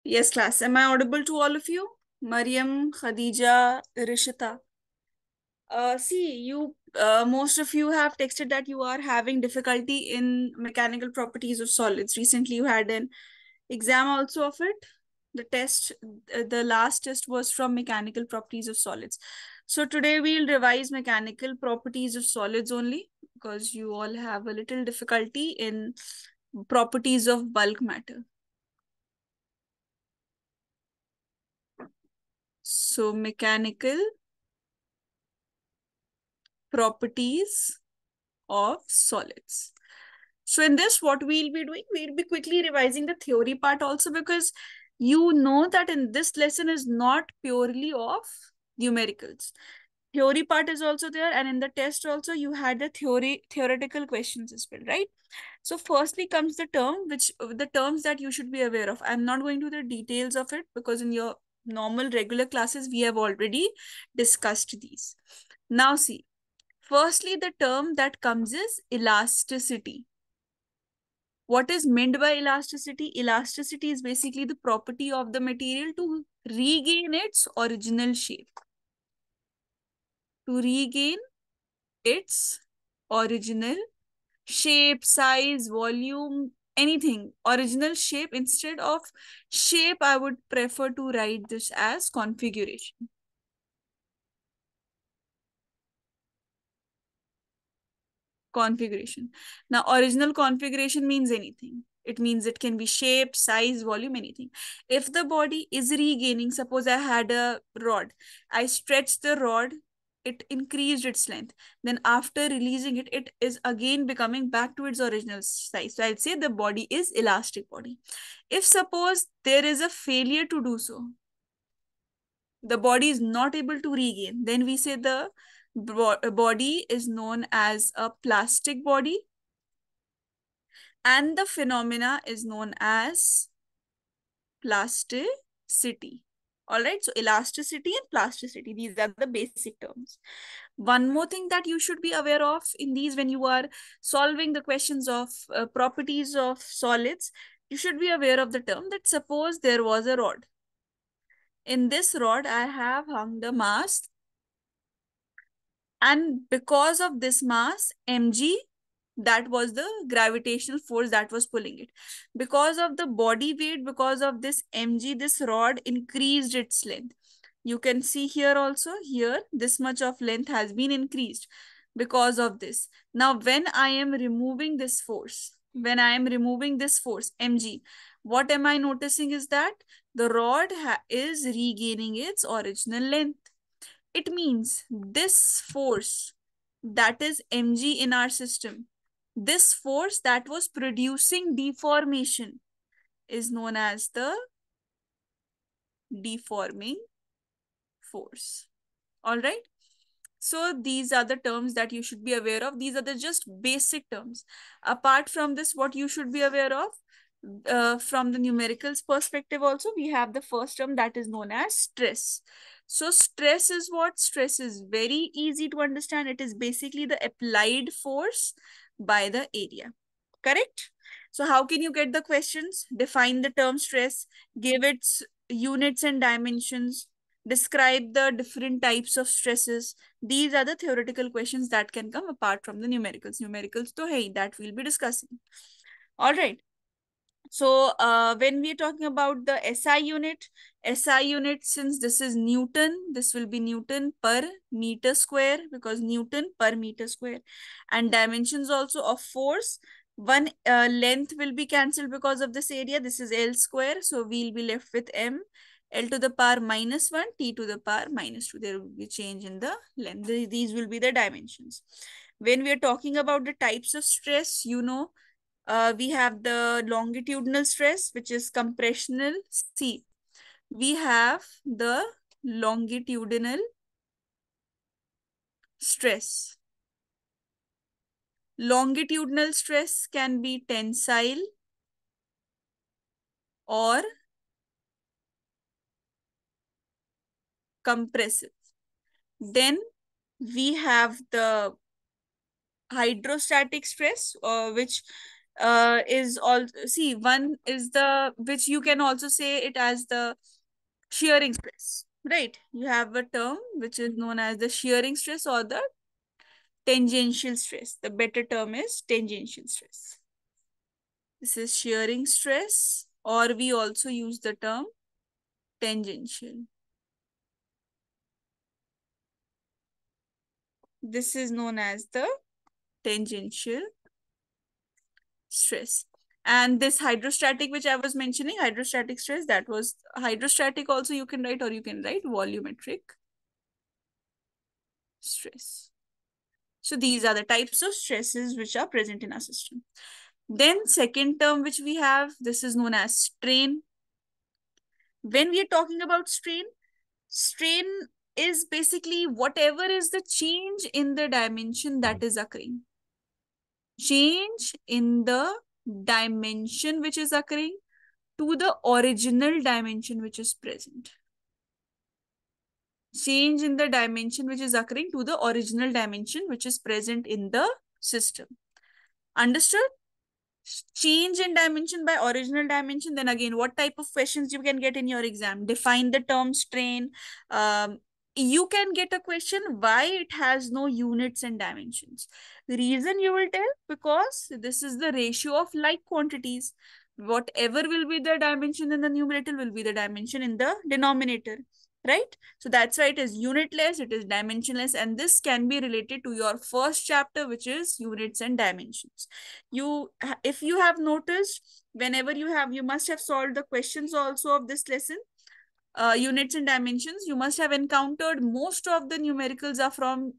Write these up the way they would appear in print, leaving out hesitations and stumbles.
Yes, class. Am I audible to all of you? Mariam, Khadija, Rishita. Most of you have texted that you are having difficulty in mechanical properties of solids. Recently, you had an exam also of it. The last test was from mechanical properties of solids. So today we'll revise mechanical properties of solids only because you all have a little difficulty in properties of bulk matter. So mechanical properties of solids. So in this, what we'll be doing, we'll be quickly revising the theory part also, because you know that in this lesson is not purely of numericals. Theory part is also there, and in the test also you had the theoretical questions as well, right? So firstly comes the terms that you should be aware of. I'm not going to the details of it because in your normal regular classes we have already discussed these. Now see, firstly, the term that comes is elasticity. What is meant by elasticity? Elasticity is basically the property of the material to regain its original shape. To regain its original shape, size, volume, anything. Original shape. Instead of shape, I would prefer to write this as configuration. Configuration. Now, original configuration means anything. It means it can be shape, size, volume, anything. If the body is regaining, suppose I had a rod, I stretched the rod, it increased its length. Then after releasing it, it is again becoming back to its original size. So I'd say the body is elastic body. If suppose there is a failure to do so, the body is not able to regain, then we say the body is known as a plastic body, and the phenomena is known as plasticity. All right, so elasticity and plasticity, these are the basic terms. One more thing that you should be aware of in these when you are solving the questions of properties of solids, you should be aware of the term that suppose there was a rod. In this rod, I have hung the mass, and because of this mass, mg, that was the gravitational force that was pulling it. Because of the body weight, because of this mg, this rod increased its length. You can see here also, here this much of length has been increased because of this. Now when I am removing this force, mg, what am I noticing is that the rod is regaining its original length. It means this force that is mg in our system, this force that was producing deformation, is known as the deforming force. All right. So these are the terms that you should be aware of. These are the just basic terms. Apart from this, what you should be aware of from the numericals perspective also, we have the first term that is known as stress. So stress is what? Stress is very easy to understand. It is basically the applied force by the area. Correct? So how can you get the questions? Define the term stress, give its units and dimensions, describe the different types of stresses. These are the theoretical questions that can come apart from the numericals. Numericals to hey, that we'll be discussing. All right. So when we are talking about the SI unit, since this is Newton, this will be Newton per meter square, because Newton per meter square. And dimensions also of force. One length will be cancelled because of this area. This is L square. So we'll be left with M. L to the power minus 1, T to the power minus 2. There will be change in the length. These will be the dimensions. When we are talking about the types of stress, you know, we have the longitudinal stress, which is compressional. See, we have the longitudinal stress. Longitudinal stress can be tensile or compressive. Then we have the hydrostatic stress, which is all, see, one is the, which you can also say it as the shearing stress, right? You have a term which is known as the shearing stress or the tangential stress. The better term is tangential stress. This is shearing stress, or we also use the term tangential. This is known as the tangential stress. And this hydrostatic, which I was mentioning, hydrostatic stress, that was hydrostatic also you can write, or you can write volumetric stress. So these are the types of stresses which are present in our system. Then second term which we have, this is known as strain. When we are talking about strain, strain is basically whatever is the change in the dimension that is occurring. Change in the dimension which is occurring to the original dimension which is present. Change in the dimension which is occurring to the original dimension which is present in the system. Understood? Change in dimension by original dimension. Then again, what type of questions you can get in your exam? Define the term strain. You can get a question why it has no units and dimensions. The reason you will tell, because this is the ratio of like quantities. Whatever will be the dimension in the numerator will be the dimension in the denominator, right? So that's why it is unitless, it is dimensionless, and this can be related to your first chapter, which is units and dimensions. You, if you have noticed, whenever you must have solved the questions also of this lesson, units and dimensions, you must have encountered most of the numericals are from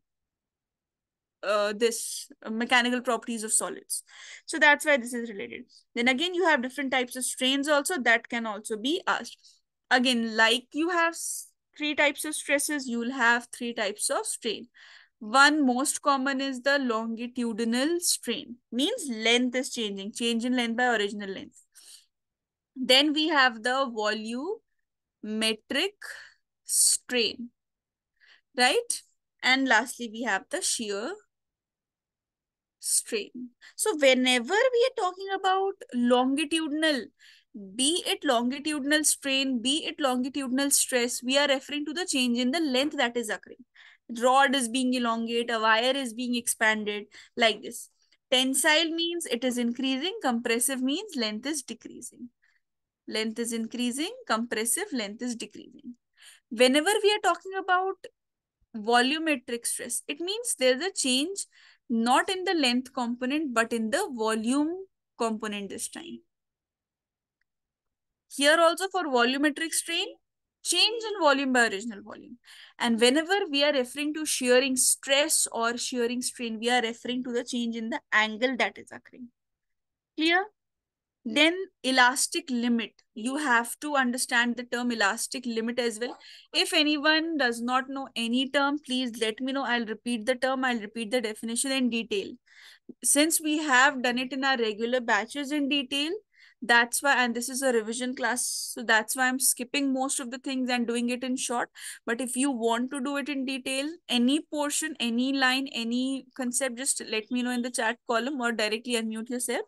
this mechanical properties of solids. So that's why this is related. Then again, you have different types of strains also that can also be asked. Again, like you have three types of stresses, you will have three types of strain. One most common is the longitudinal strain, means length is changing, change in length by original length. Then we have the volumetric strain, right? And lastly, we have the shear strain. So whenever we are talking about longitudinal, be it longitudinal strain, be it longitudinal stress, we are referring to the change in the length that is occurring. Rod is being elongated, a wire is being expanded, like this. Tensile means it is increasing, compressive means length is decreasing. Length is increasing, compressive length is decreasing. Whenever we are talking about volumetric stress, it means there's a change not in the length component but in the volume component this time. Here also for volumetric strain, change in volume by original volume. And whenever we are referring to shearing stress or shearing strain, we are referring to the change in the angle that is occurring. Clear? Then elastic limit. You have to understand the term elastic limit as well. If anyone does not know any term, please let me know. I'll repeat the term. I'll repeat the definition in detail. Since we have done it in our regular batches in detail, that's why, and this is a revision class, so that's why I'm skipping most of the things and doing it in short. But if you want to do it in detail, any portion, any line, any concept, just let me know in the chat column or directly unmute yourself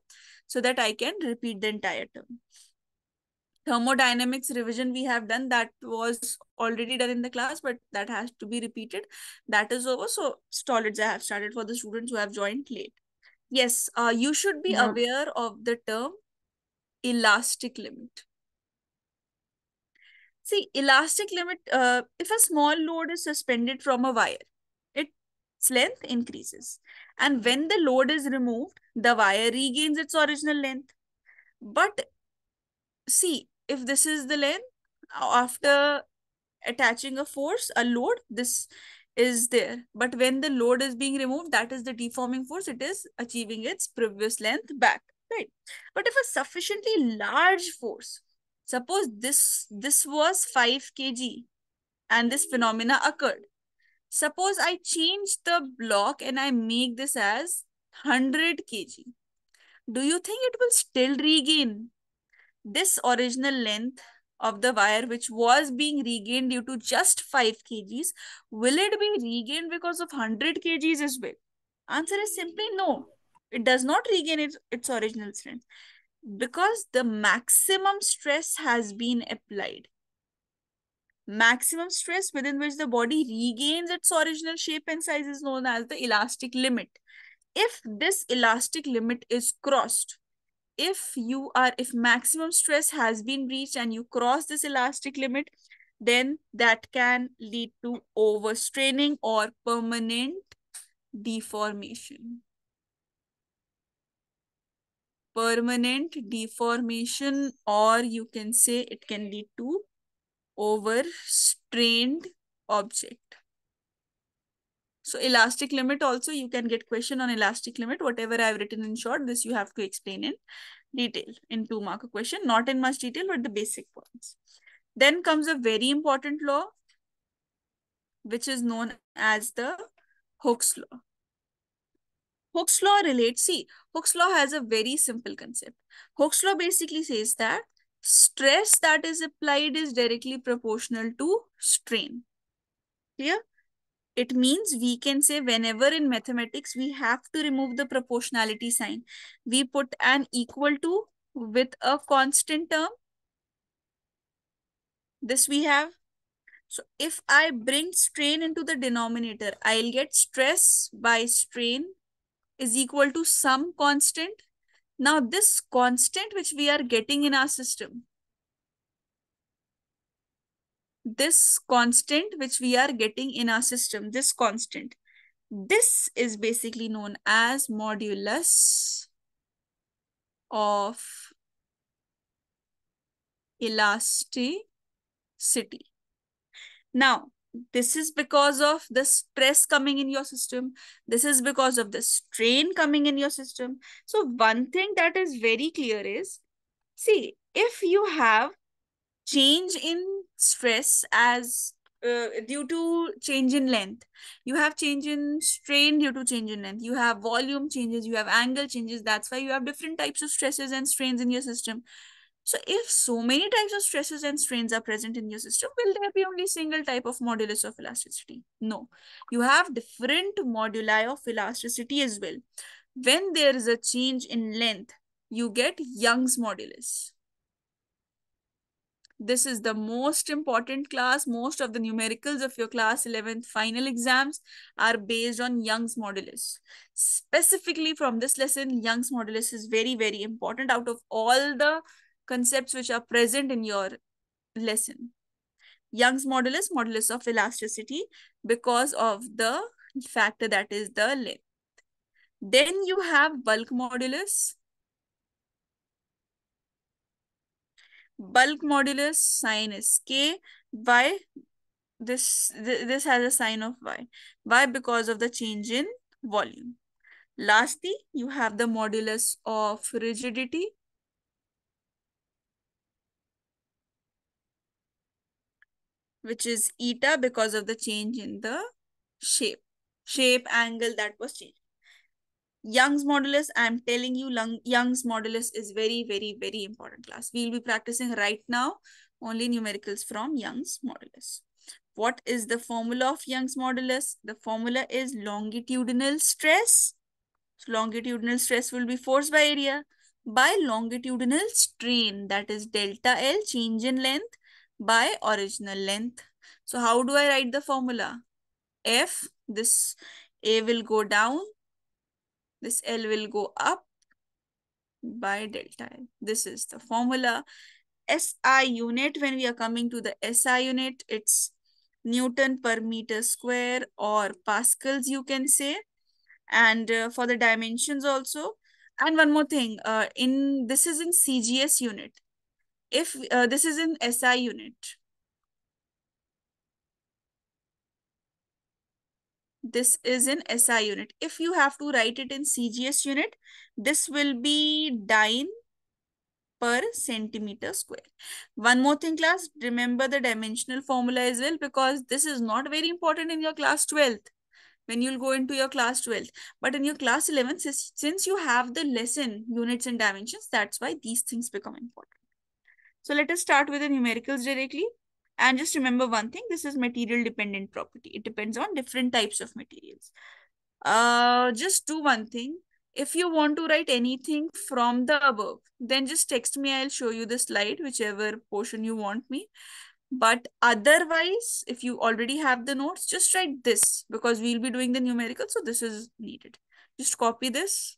so that I can repeat the entire term. Thermodynamics revision we have done, that was already done in the class, but that has to be repeated. That is over. So solids I have started for the students who have joined late. Yes, you should be aware of the term elastic limit. See, elastic limit, if a small load is suspended from a wire, its length increases. And when the load is removed, the wire regains its original length. But see, if this is the length, after attaching a force, a load, this is there. But when the load is being removed, that is the deforming force, it is achieving its previous length back, right? But if a sufficiently large force, suppose this was 5 kg and this phenomena occurred. Suppose I change the block and I make this as 100 kg. Do you think it will still regain this original length of the wire which was being regained due to just 5 kgs? Will it be regained because of 100 kgs as well? Answer is simply no. It does not regain its original strength because the maximum stress has been applied. Maximum stress within which the body regains its original shape and size is known as the elastic limit. If this elastic limit is crossed, if maximum stress has been reached and you cross this elastic limit, then that can lead to overstraining or permanent deformation. Permanent deformation, or you can say it can lead to overstrained object. So elastic limit also, you can get question on elastic limit. Whatever I've written in short, this you have to explain in detail in 2 mark question, not in much detail, but the basic points. Then comes a very important law, which is known as the Hooke's law. Hooke's law relates, see, Hooke's law has a very simple concept. Hooke's law basically says that stress that is applied is directly proportional to strain. Clear? It means we can say whenever in mathematics we have to remove the proportionality sign, we put an equal to with a constant term. This we have. So if I bring strain into the denominator, I'll get stress by strain is equal to some constant. Now this constant which we are getting in our system, this constant this is basically known as modulus of elasticity. Now, this is because of the stress coming in your system. This is because of the strain coming in your system. So one thing that is very clear is, see, if you have change in stress as due to change in length, you have change in strain due to change in length, you have volume changes, you have angle changes. That's why you have different types of stresses and strains in your system. So if so many types of stresses and strains are present in your system, will there be only single type of modulus of elasticity? No, you have different moduli of elasticity as well. When there is a change in length, you get Young's modulus. This is the most important class. Most of the numericals of your class 11th final exams are based on Young's modulus. Specifically from this lesson, Young's modulus is very, very important out of all the concepts which are present in your lesson. Young's modulus, modulus of elasticity, because of the factor that is the length. Then you have bulk modulus. Bulk modulus sign is K. Why? This has a sign of Y. Why? Because of the change in volume. Lastly, you have the modulus of rigidity, which is eta, because of the change in the shape angle that was changed. Young's modulus, I'm telling you, Young's modulus is very, very, very important class. We'll be practicing right now only numericals from Young's modulus. What is the formula of Young's modulus? The formula is longitudinal stress. So longitudinal stress will be force by area by longitudinal strain, that is delta L, change in length, by original length. So how do I write the formula? F, this A will go down, this L will go up by delta L. This is the formula. SI unit, when we are coming to the SI unit, it's Newton per meter square or pascals, you can say. And for the dimensions also. And one more thing, this is in CGS unit. If this is in SI unit, this is in SI unit. If you have to write it in CGS unit, this will be dyne per centimeter square. One more thing, class, remember the dimensional formula as well, because this is not very important in your class 12th when you'll go into your class 12th. But in your class 11th, since you have the lesson units and dimensions, that's why these things become important. So let us start with the numericals directly. And just remember one thing, this is material dependent property. It depends on different types of materials. Just do one thing. If you want to write anything from the above, then just text me. I'll show you the slide, whichever portion you want me. But otherwise, if you already have the notes, just write this because we'll be doing the numerical. So this is needed. Just copy this.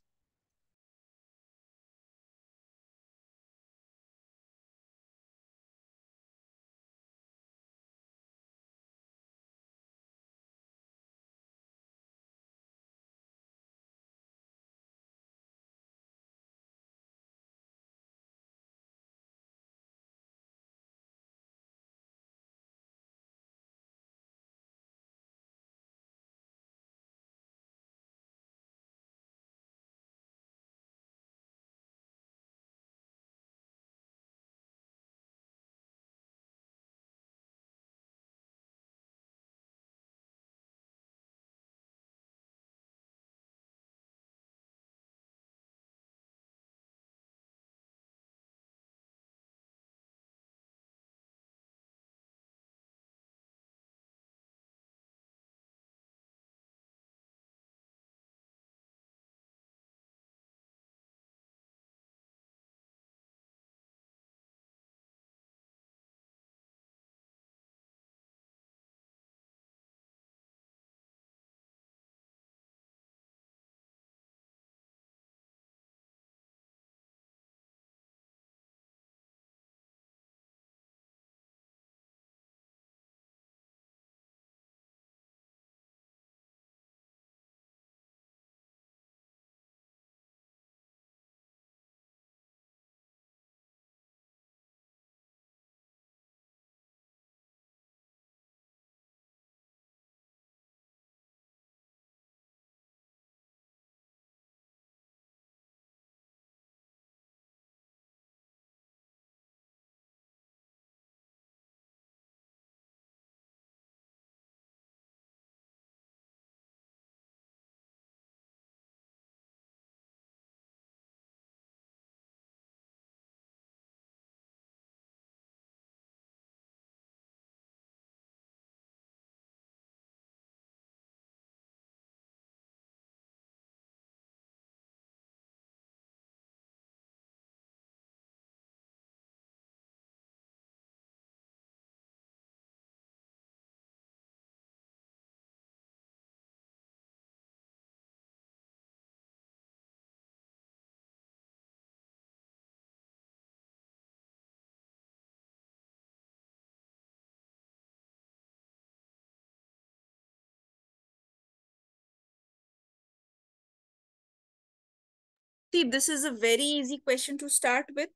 See, this is a very easy question to start with.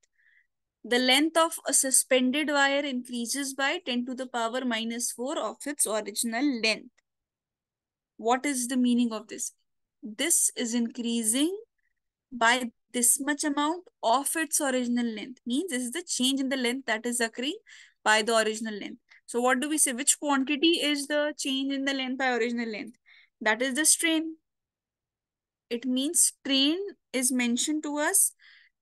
The length of a suspended wire increases by 10 to the power minus 4 of its original length. What is the meaning of this? This is increasing by this much amount of its original length. Means this is the change in the length that is occurring by the original length. So what do we say? Which quantity is the change in the length by original length? That is the strain. It means strain is mentioned to us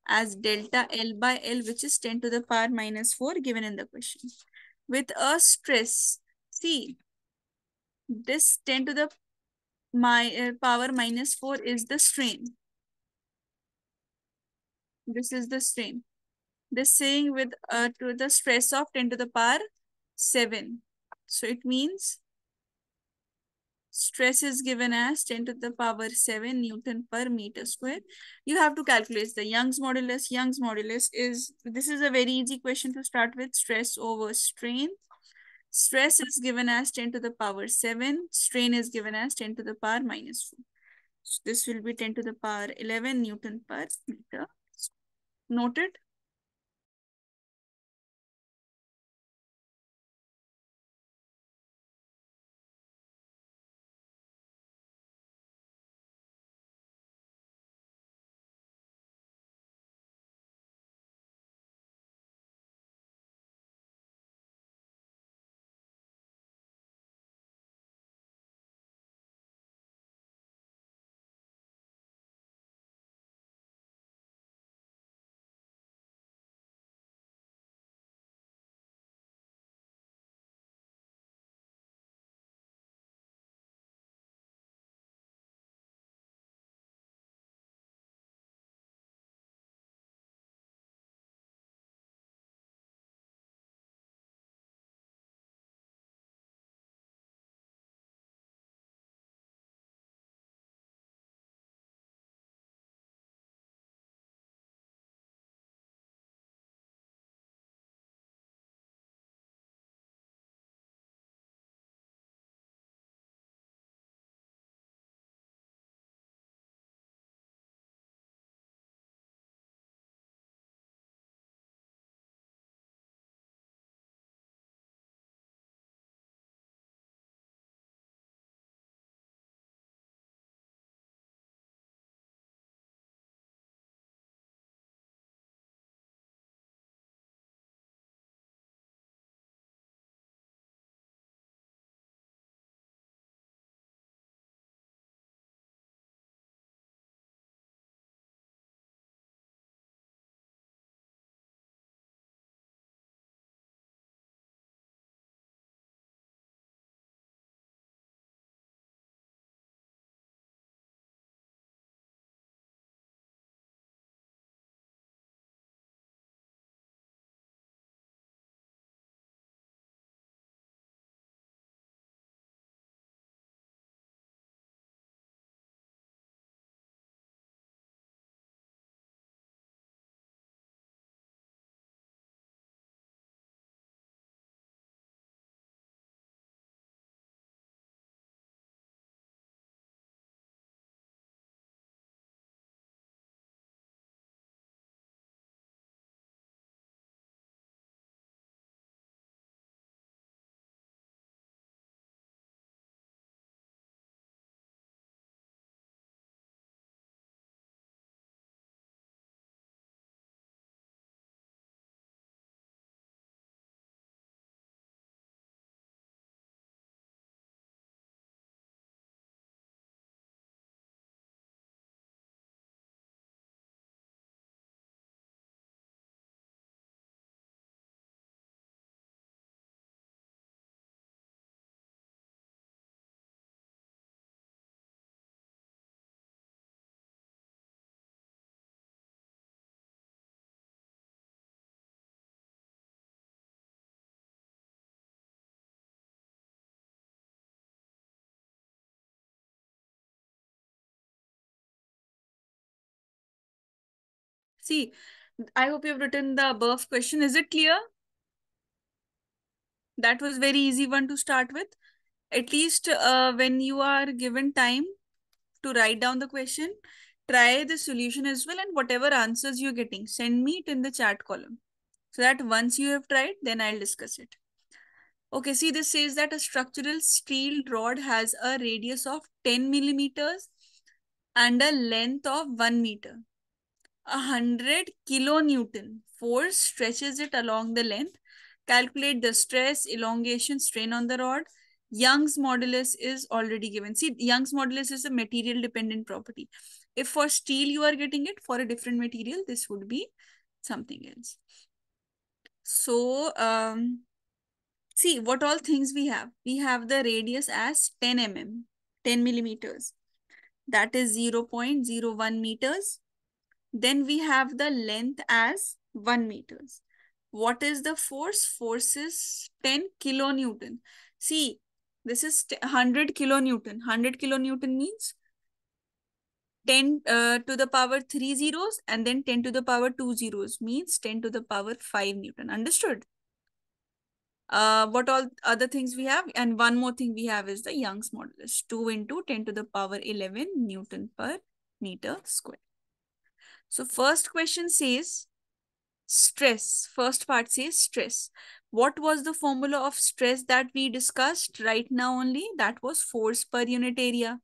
as delta L by L, which is 10 to the power minus 4 given in the question. With a stress, see, this 10 to the power minus 4 is the strain. This is the strain. This saying with to the stress of 10 to the power 7. So it means stress is given as 10 to the power 7 Newton per meter square. You have to calculate the Young's modulus. Young's modulus is, this is a very easy question to start with. Stress over strain. Stress is given as 10 to the power 7. Strain is given as 10 to the power minus 4. So this will be 10 to the power 11 Newton per meter. Noted? See, I hope you've written the above question. Is it clear? That was very easy one to start with. At least when you are given time to write down the question, try the solution as well, and whatever answers you're getting, send me it in the chat column. So that once you have tried, then I'll discuss it. Okay, see, this says that a structural steel rod has a radius of 10 millimeters and a length of 1 meter. 100 kilonewton force stretches it along the length. Calculate the stress, elongation, strain on the rod. Young's modulus is already given. See, Young's modulus is a material dependent property. If for steel you are getting it, for a different material, this would be something else. So, see what all things we have. We have the radius as 10 mm, 10 millimeters. That is 0.01 meters. Then we have the length as 1 meters. What is the force? Force is 10 kilonewton. See, this is 100 kilonewton. 100 kilonewton means 10 to the power 3 zeros, and then 10 to the power 2 zeros means 10 to the power 5 Newton. Understood? What all other things we have? And one more thing we have is the Young's modulus. 2 into 10 to the power 11 Newton per meter square. So first question says stress. First part says stress. What was the formula of stress that we discussed right now only? That was force per unit area.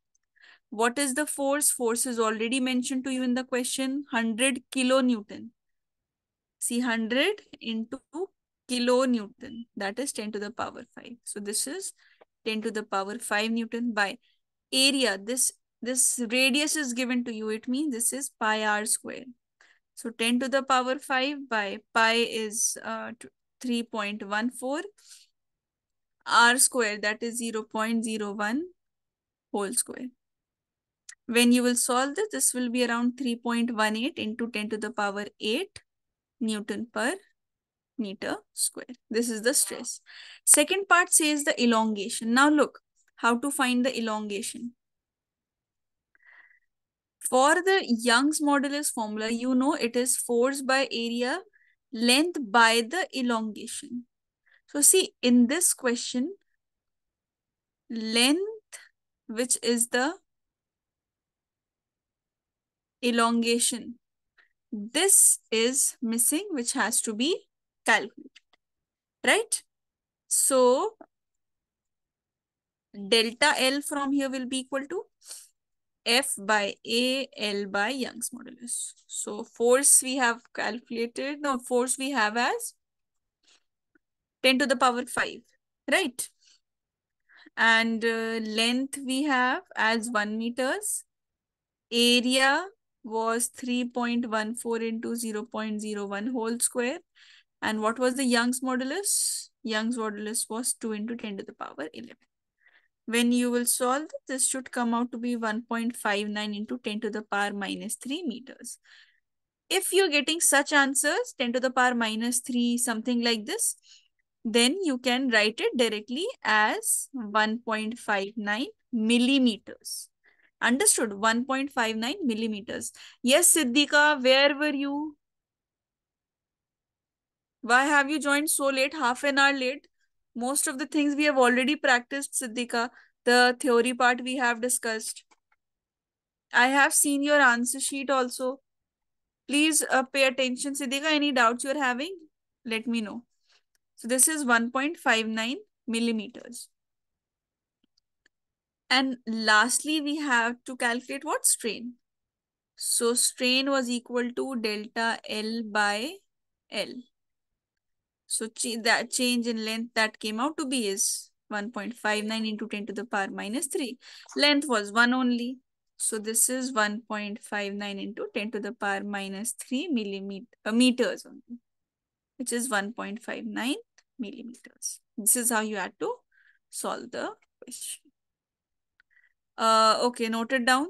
What is the force? Force is already mentioned to you in the question. 100 kilonewton. See, 100 into kilonewton. That is 10 to the power 5. So this is 10 to the power 5 Newton by area. This radius is given to you. It means this is pi r square. So 10 to the power 5 by pi is 3.14. R square, that is 0.01 whole square. When you will solve this will be around 3.18 into 10 to the power 8 Newton per meter square. This is the stress. Second part says the elongation. Now look, how to find the elongation. For the Young's modulus formula, you know it is force by area, length by the elongation. So see, in this question, length, which is the elongation, this is missing, which has to be calculated, right? So delta L from here will be equal to F by A, L by Young's modulus. So force we have calculated, no, force we have as 10 to the power 5, right? And length we have as 1 meters. Area was 3.14 into 0.01 whole square. And what was the Young's modulus? Young's modulus was 2 into 10 to the power 11. When you will solve this should come out to be 1.59 into 10 to the power minus 3 meters. If you're getting such answers, 10 to the power minus 3, something like this, then you can write it directly as 1.59 millimeters. Understood? 1.59 millimeters. Yes, Siddhika, where were you? Why have you joined so late, half an hour late? Most of the things we have already practiced, Siddhika. The theory part we have discussed. I have seen your answer sheet also. Please pay attention, Siddhika. Any doubts you're having? Let me know. So this is 1.59 millimeters. And lastly, we have to calculate what? Strain. So strain was equal to delta L by L. So that change in length that came out to be is 1.59 into 10 to the power minus 3. Length was 1 only. So this is 1.59 into 10 to the power minus 3 meters only, which is 1.59 millimeters. This is how you had to solve the question. Okay, note it down.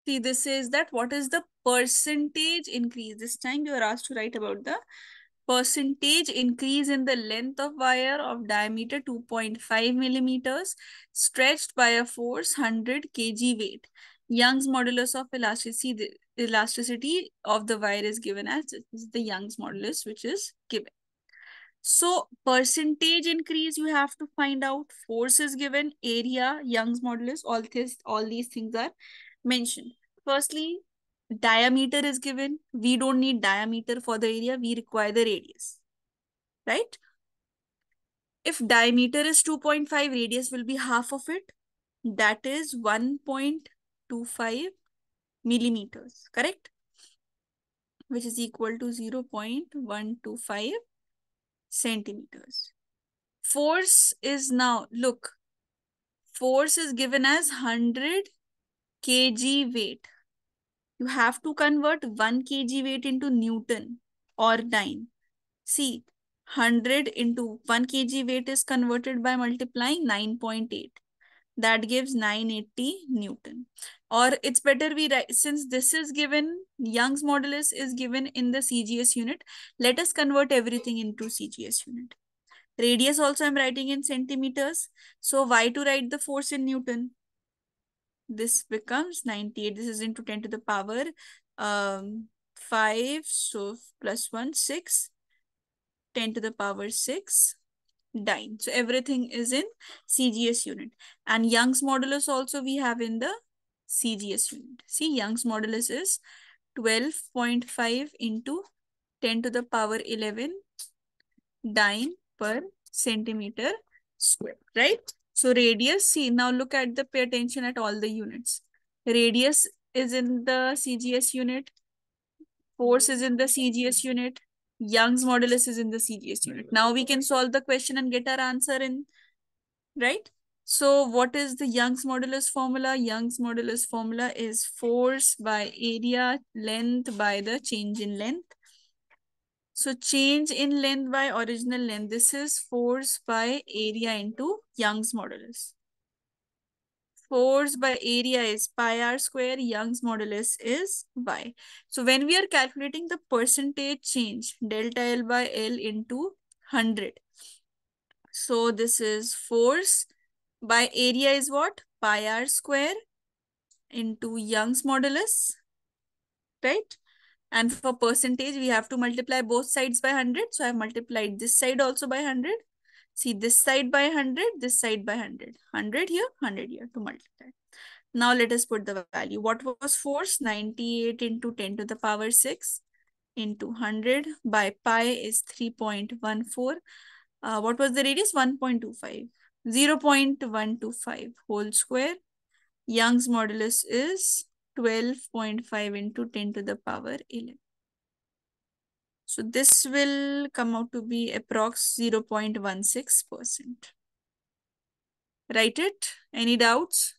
See, this is that what is the percentage increase. This time you are asked to write about the percentage increase in the length of wire of diameter 2.5 millimeters stretched by a force 100 kg weight. Young's modulus of elasticity of the wire is given as this is the Young's modulus which is given. So percentage increase you have to find out. Force is given, area, Young's modulus, all these things are mentioned. Firstly, diameter is given. We don't need diameter for the area. We require the radius, right? If diameter is 2.5, radius will be half of it. That is 1.25 millimeters, correct? Which is equal to 0.125 centimeters. Force is now, look, force is given as 100 kg weight. You have to convert 1 kg weight into Newton or 9. See, 100 into 1 kg weight is converted by multiplying 9.8. That gives 980 Newton. Or it's better we write, since this is given, Young's modulus is given in the CGS unit, let us convert everything into CGS unit. Radius also I'm writing in centimeters. So why to write the force in Newton? This becomes 98. This is into 10 to the power 5. So plus 1, 6. 10 to the power 6. Dyne. So everything is in CGS unit. And Young's modulus also we have in the CGS unit. See, Young's modulus is 12.5 into 10 to the power 11 dyne per centimeter square, right? So radius, see, now look at the, pay attention at all the units. Radius is in the CGS unit. Force is in the CGS unit. Young's modulus is in the CGS unit. Now we can solve the question and get our answer in, right? So what is the Young's modulus formula? Young's modulus formula is force by area, length by the change in length. So change in length by original length. This is force by area into Young's modulus. Force by area is pi r square. Young's modulus is y. So when we are calculating the percentage change, delta L by L into 100. So this is force by area is what? Pi r square into Young's modulus, right? And for percentage, we have to multiply both sides by 100. So I've multiplied this side also by 100. See, this side by 100, this side by 100. 100 here, 100 here to multiply. Now let us put the value. What was force? 98 into 10 to the power 6 into 100 by pi is 3.14. What was the radius? 1.25. 0.125 whole square. Young's modulus is 12.5 into 10 to the power 11. So this will come out to be approx 0.16%. Write it. Any doubts?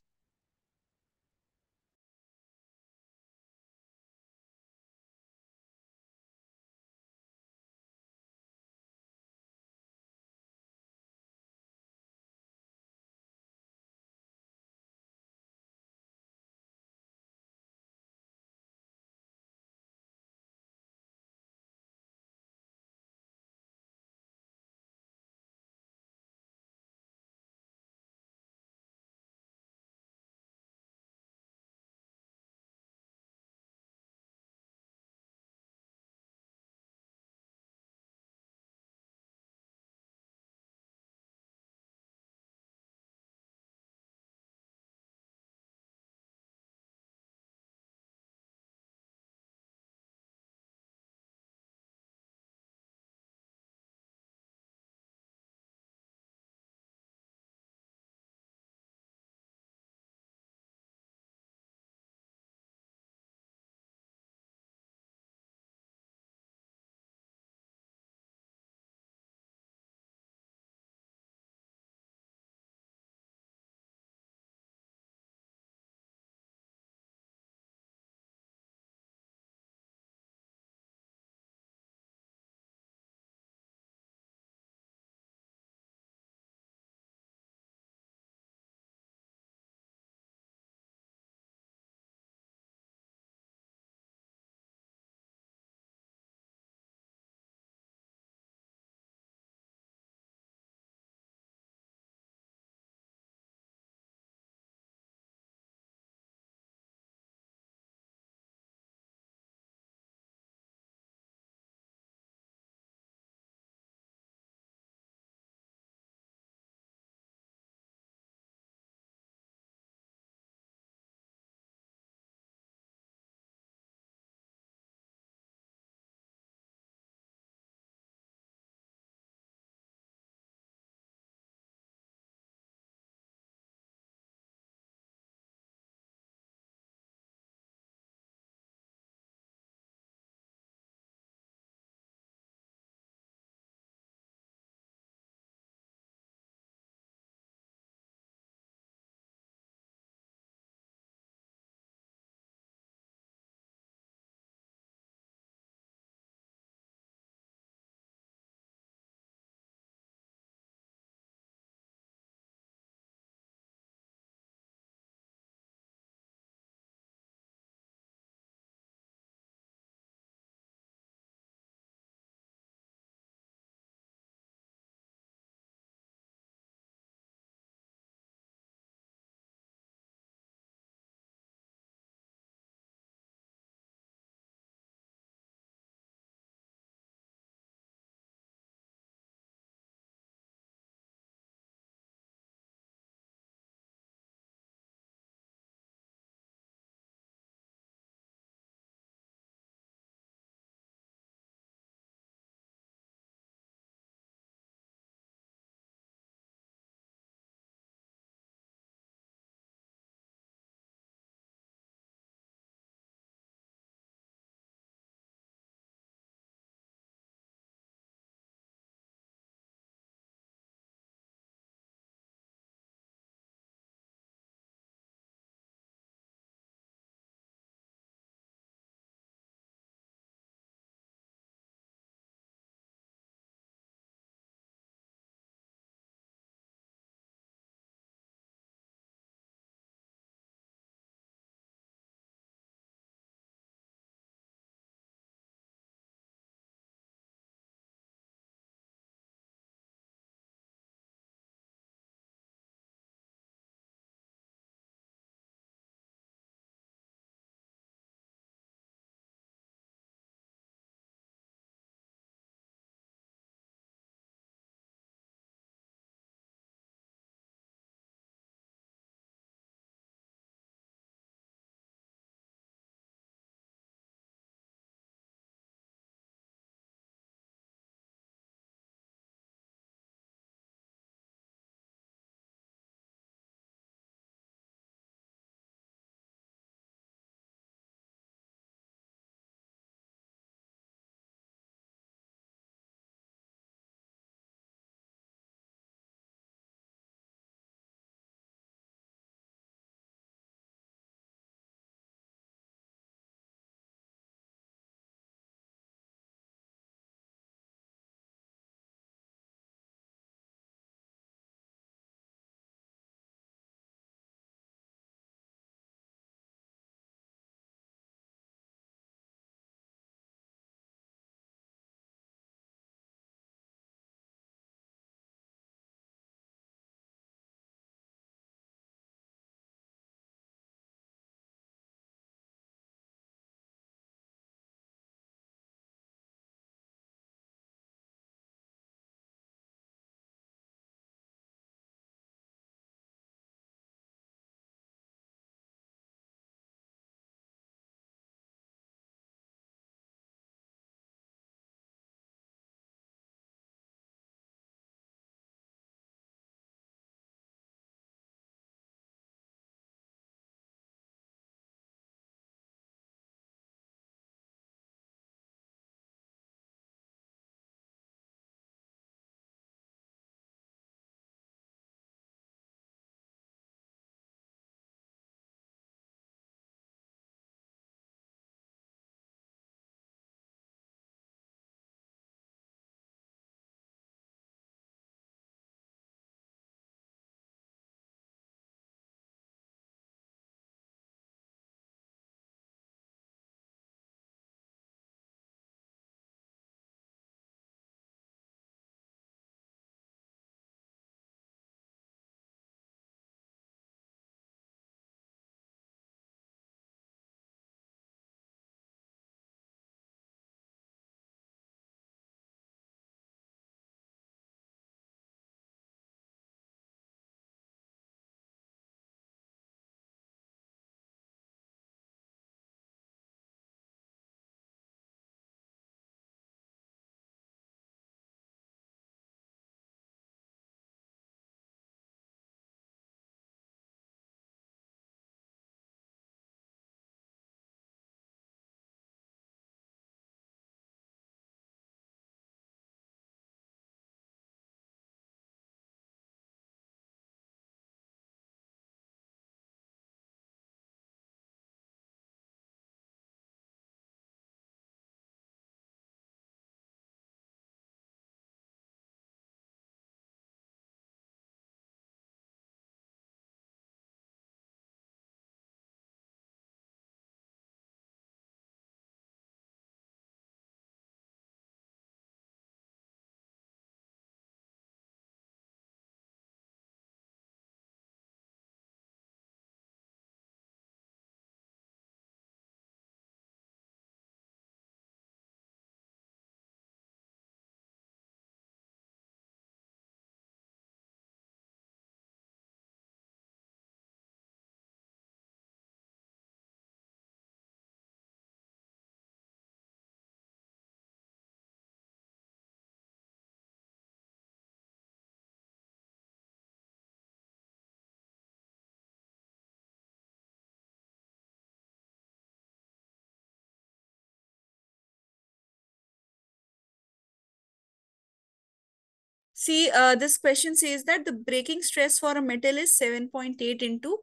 See, this question says that the breaking stress for a metal is 7.8 into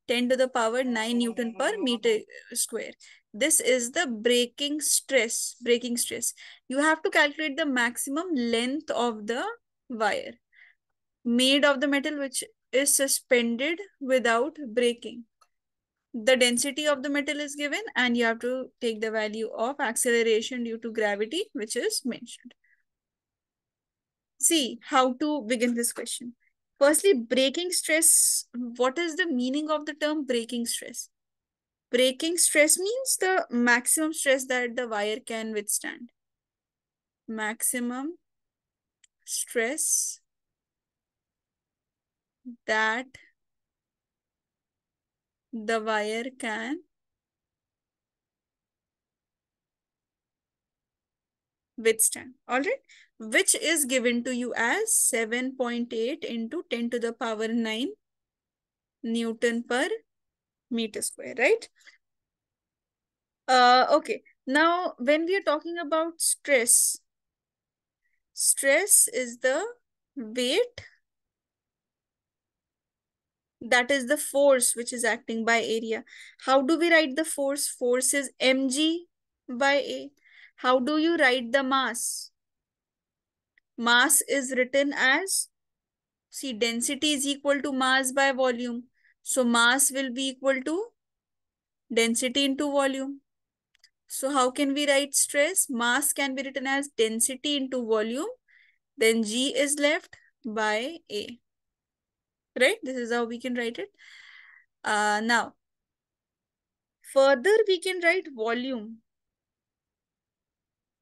10 to the power 9 Newton per meter square. This is the breaking stress. Breaking stress. You have to calculate the maximum length of the wire made of the metal which is suspended without breaking. The density of the metal is given and you have to take the value of acceleration due to gravity which is mentioned. See how to begin this question. Firstly, breaking stress. What is the meaning of the term breaking stress? Breaking stress means the maximum stress that the wire can withstand. Maximum stress that the wire can withstand. All right. Which is given to you as 7.8 into 10 to the power 9 Newton per meter square, right? Okay. Now, when we are talking about stress, stress is the weight, that is the force which is acting by area. How do we write the force? Force is mg by A. How do you write the mass? Mass is written as, see, density is equal to mass by volume. So mass will be equal to density into volume. So how can we write stress? Mass can be written as density into volume. Then G is left by A. Right? This is how we can write it. Now, further we can write volume.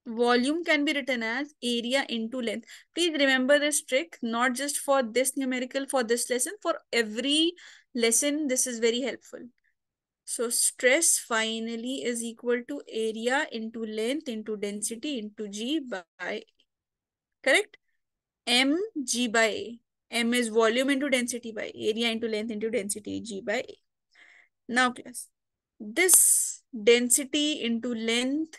Volume can be written as area into length. Please remember this trick, not just for this numerical, for this lesson, for every lesson, this is very helpful. So stress finally is equal to area into length into density into G by A. Correct? mg by A. M is volume into density by area into length into density G by A. Now class, this density into length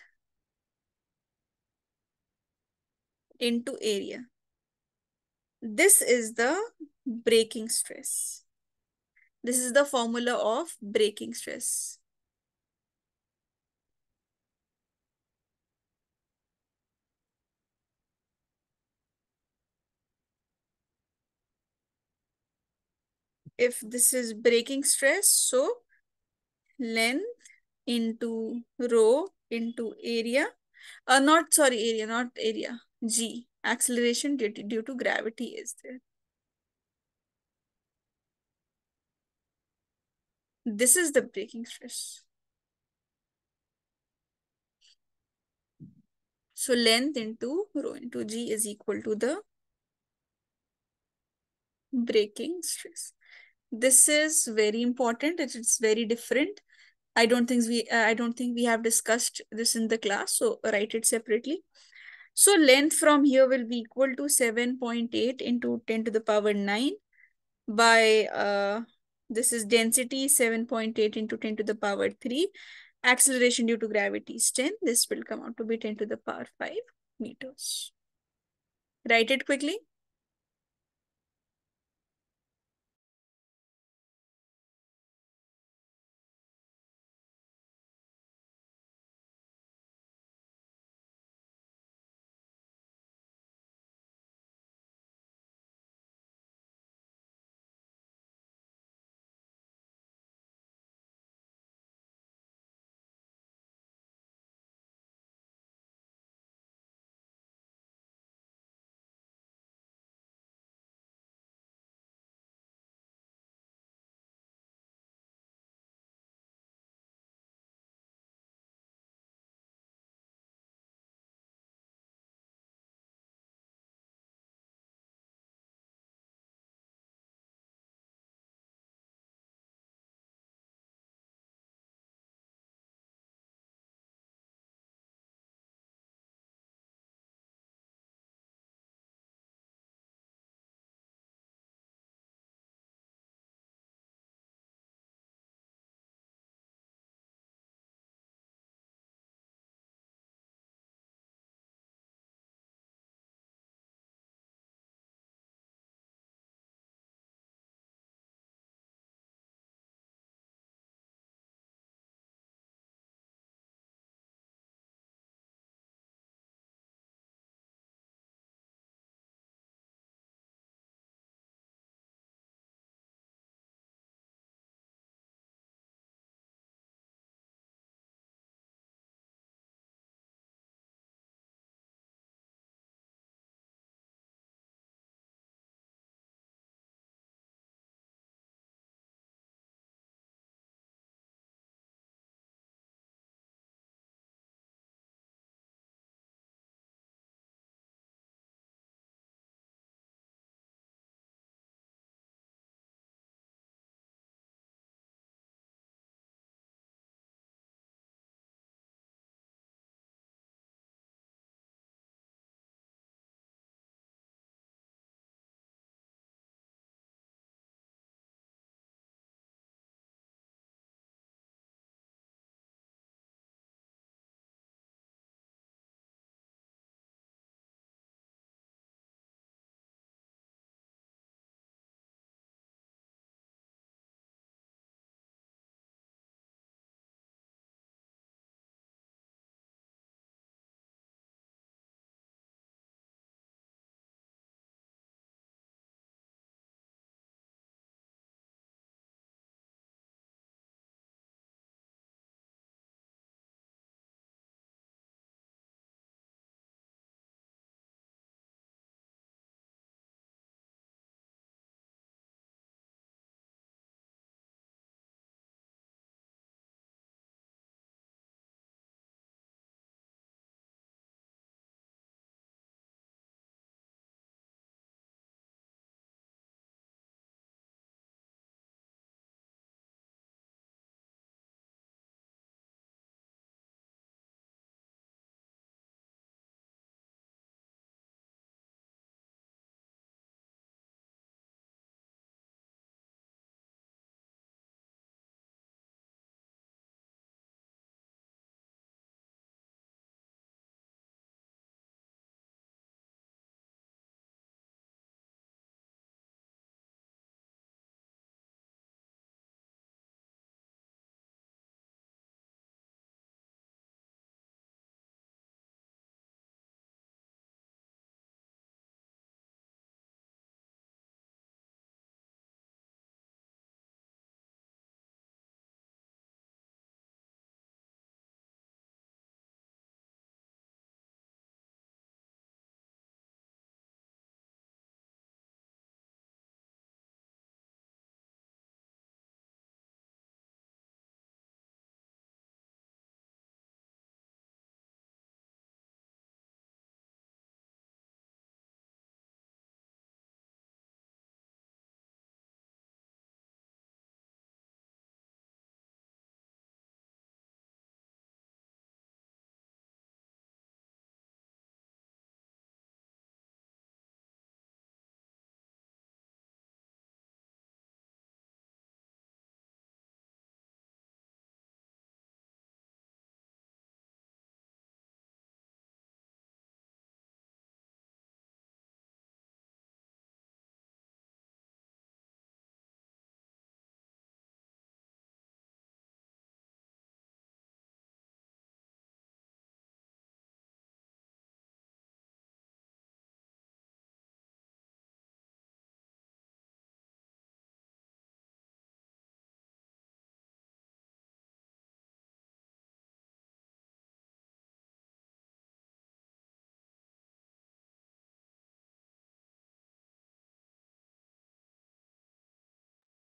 into area, this is the breaking stress. This is the formula of breaking stress. If this is breaking stress, so length into rho into area, not sorry, area, not area, G, acceleration due to gravity is there. This is the breaking stress. So length into rho into G is equal to the breaking stress. This is very important. It's very different. I don't think we have discussed this in the class. So write it separately. So length from here will be equal to 7.8 into 10 to the power 9 by this is density 7.8 into 10 to the power 3. Acceleration due to gravity is 10. This will come out to be 10 to the power 5 meters. Write it quickly.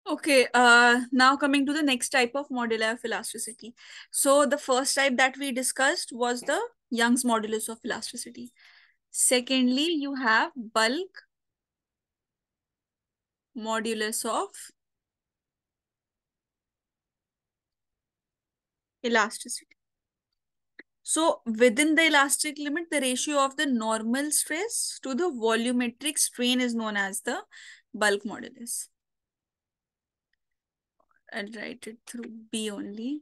Okay, now coming to the next type of moduli of elasticity. So the first type that we discussed was the Young's modulus of elasticity. Secondly, you have bulk modulus of elasticity. So within the elastic limit, the ratio of the normal stress to the volumetric strain is known as the bulk modulus. I'll write it through B only.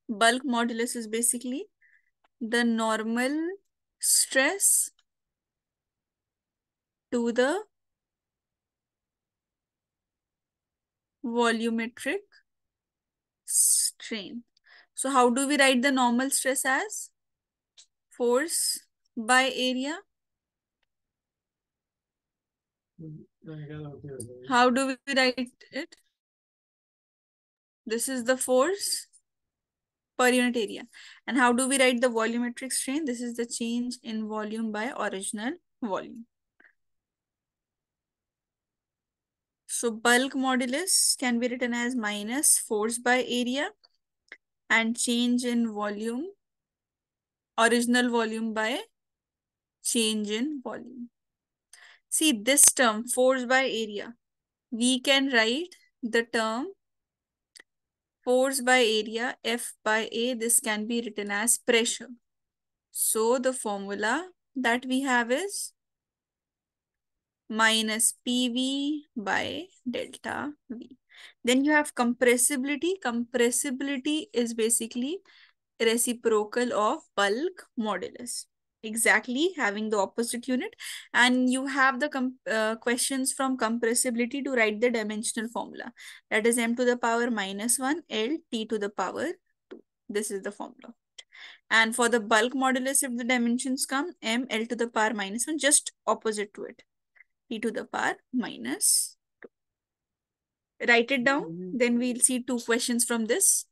Bulk modulus is basically the normal stress to the volumetric strain. So how do we write the normal stress as? Force by area. How do we write it? This is the force per unit area. And how do we write the volumetric strain? This is the change in volume by original volume. So bulk modulus can be written as minus force by area and change in volume, original volume by change in volume. See this term, force by area. We can write the term force by area, F by A. This can be written as pressure. So the formula that we have is minus PV by delta V. Then you have compressibility. Compressibility is basically reciprocal of bulk modulus. Exactly, having the opposite unit. And you have the questions from compressibility to write the dimensional formula. That is m to the power minus 1 L T to the power 2. This is the formula. And for the bulk modulus, if the dimensions come, m L to the power minus 1, just opposite to it. T to the power minus 2. Write it down. Then we'll see two questions from this.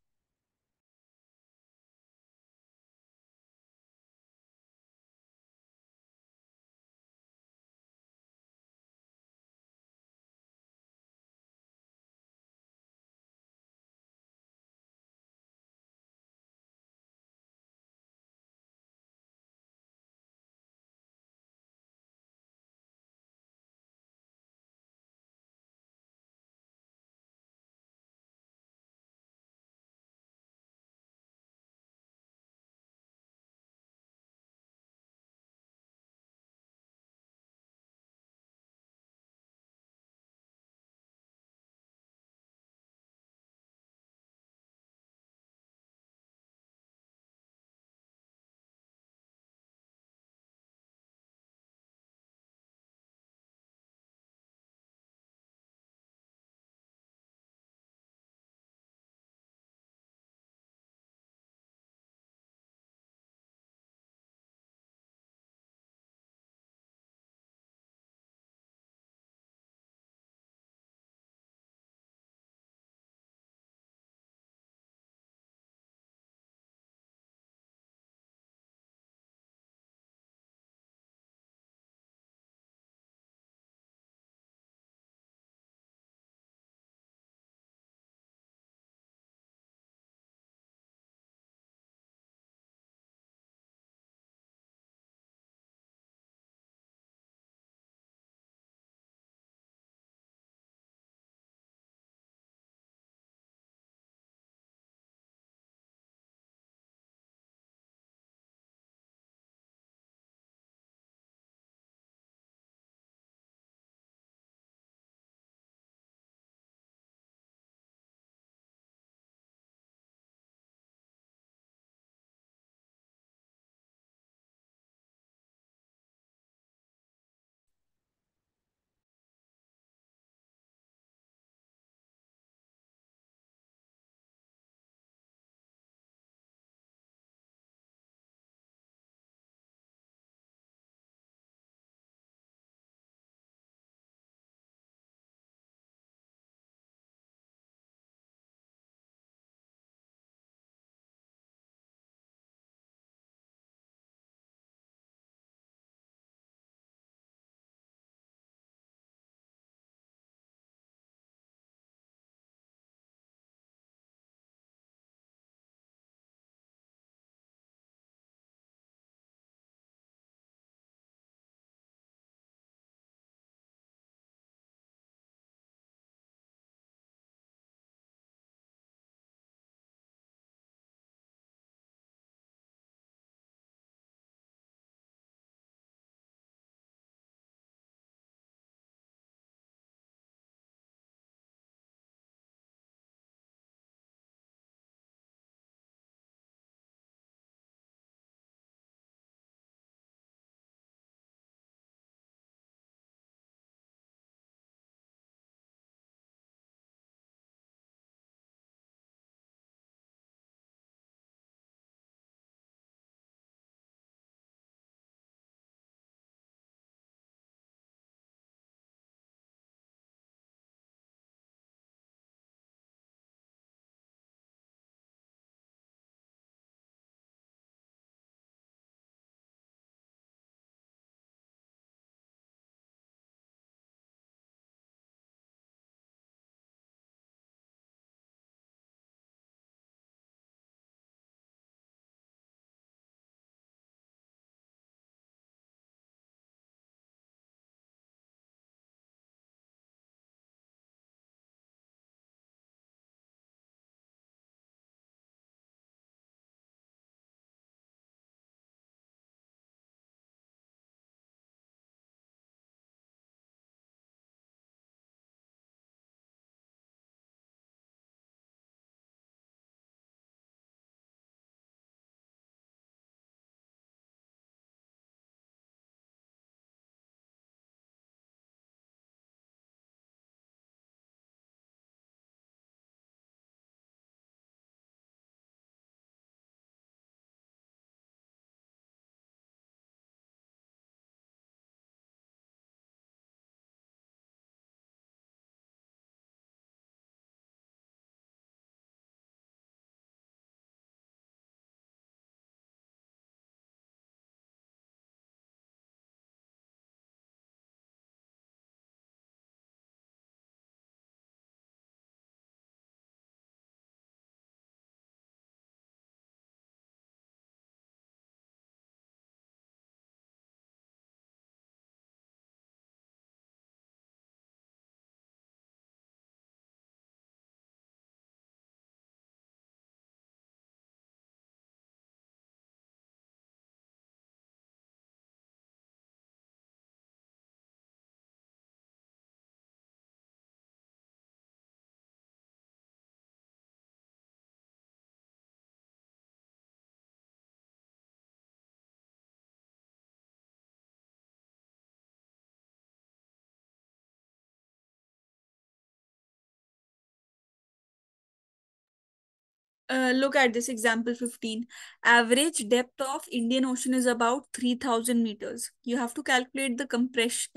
Look at this example 15. Average depth of Indian Ocean is about 3000 meters. You have to calculate the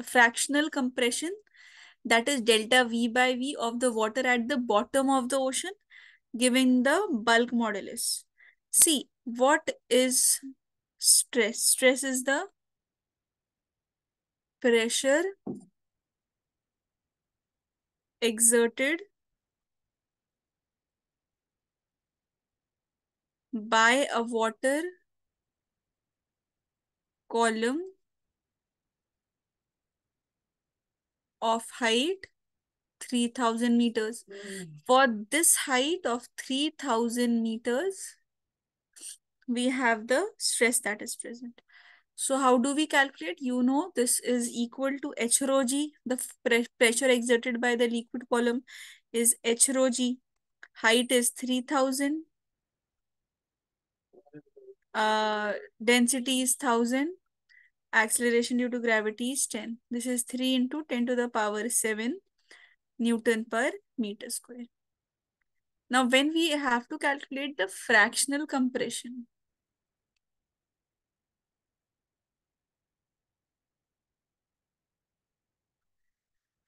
fractional compression, that is delta V by V of the water at the bottom of the ocean, giving the bulk modulus. See, what is stress? Stress is the pressure exerted by a water column of height 3000 meters. For this height of 3000 meters, we have the stress that is present. So how do we calculate? You know, this is equal to H rho g. The pressure exerted by the liquid column is H rho g. Height is 3000. Density is 1000. Acceleration due to gravity is 10. This is 3 into 10 to the power 7 Newton per meter square. Now, when we have to calculate the fractional compression,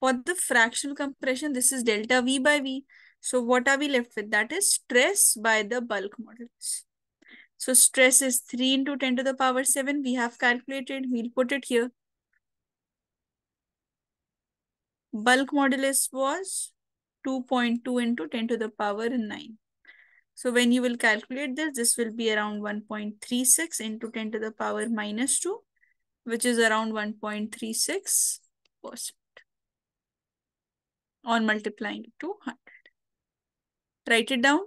for the fractional compression, this is delta V by V. So what are we left with? That is stress by the bulk modulus. So stress is 3 into 10 to the power 7. We have calculated. We'll put it here. Bulk modulus was 2.2 into 10 to the power 9. So when you will calculate this, this will be around 1.36 into 10 to the power minus 2, which is around 1.36% on multiplying it to 100. Write it down.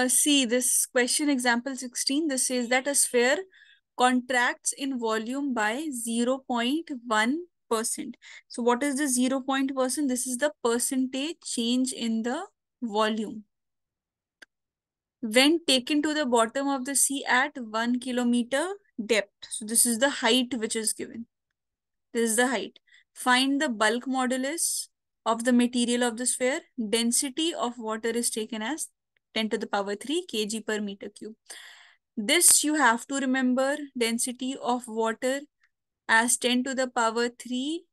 See this question, example 16. This says that a sphere contracts in volume by 0.1%. So what is the 0.1%? This is the percentage change in the volume when taken to the bottom of the sea at 1 kilometer depth. So this is the height which is given. This is the height. Find the bulk modulus of the material of the sphere. Density of water is taken as 10 to the power 3 kg per meter cube. This you have to remember, density of water as 10 to the power 3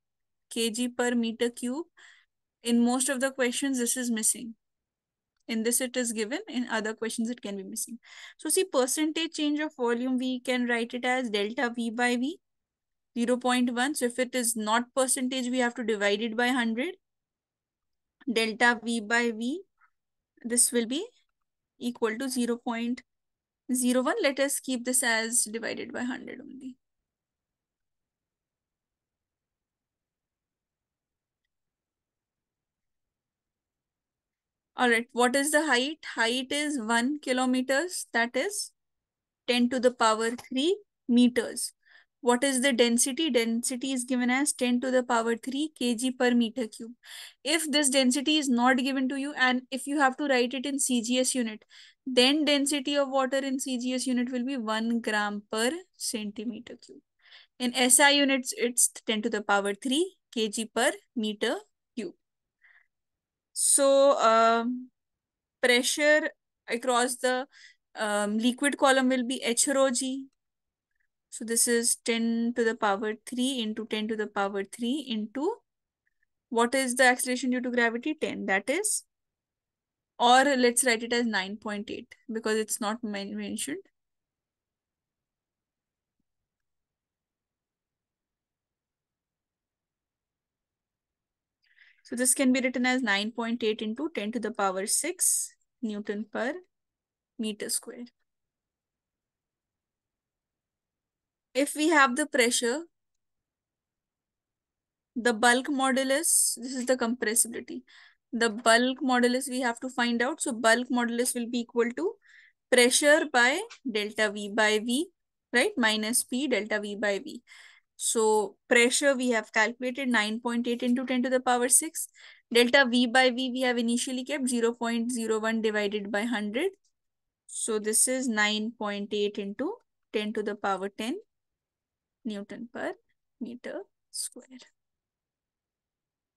kg per meter cube. In most of the questions, this is missing. In this, it is given. In other questions, it can be missing. So see, percentage change of volume, we can write it as delta V by V, 0.1. So if it is not percentage, we have to divide it by 100. Delta V by V, this will be equal to 0.01. Let us keep this as divided by 100 only. All right, what is the height? Height is 1 kilometers, that is 10 to the power 3 meters. What is the density? Density is given as 10 to the power 3 kg per meter cube. If this density is not given to you and if you have to write it in CGS unit, then density of water in CGS unit will be 1 gram per centimeter cube. In SI units, it's 10 to the power 3 kg per meter cube. So, pressure across the liquid column will be H rho G. So this is 10 to the power 3 into 10 to the power 3 into what is the acceleration due to gravity? 10. That is, or let's write it as 9.8 because it's not mentioned. So this can be written as 9.8 into 10 to the power 6 Newton per meter square. If we have the pressure, the bulk modulus, this is the compressibility. The bulk modulus we have to find out. So bulk modulus will be equal to pressure by delta V by V, right? Minus P delta V by V. So pressure we have calculated 9.8 into 10 to the power 6. Delta V by V we have initially kept 0.01 divided by 100. So this is 9.8 into 10 to the power 10 Newton per meter square.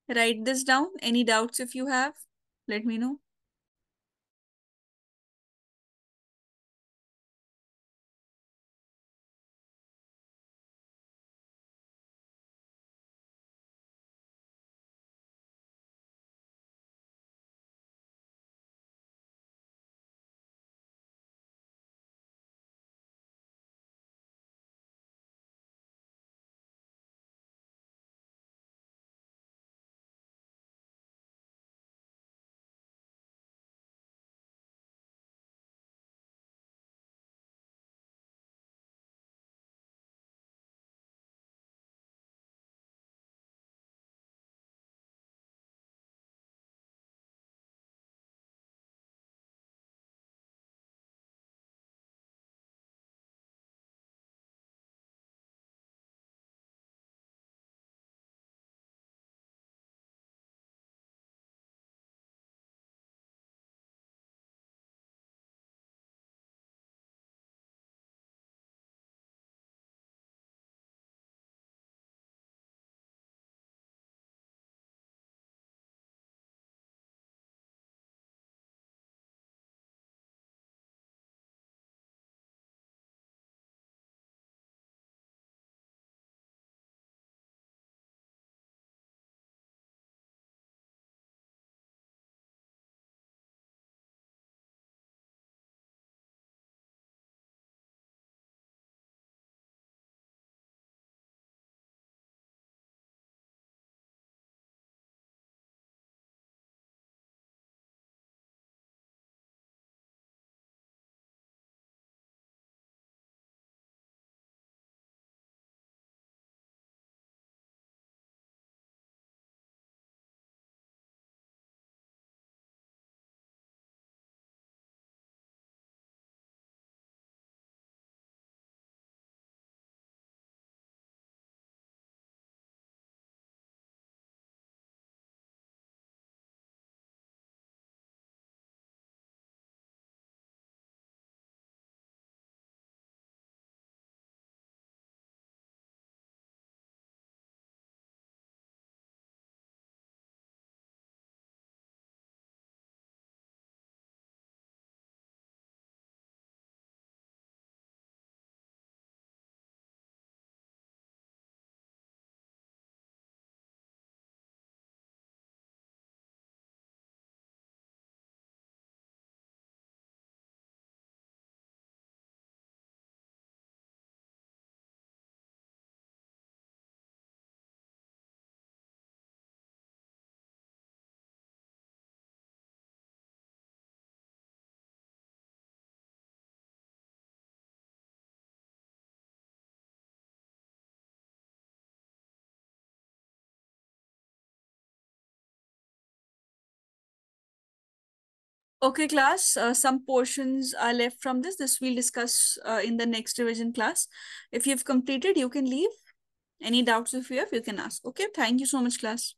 Write this down. Any doubts if you have, let me know. Okay, class. Some portions are left from this. This we'll discuss in the next revision class. If you've completed, you can leave. Any doubts if you have, you can ask. Okay. Thank you so much, class.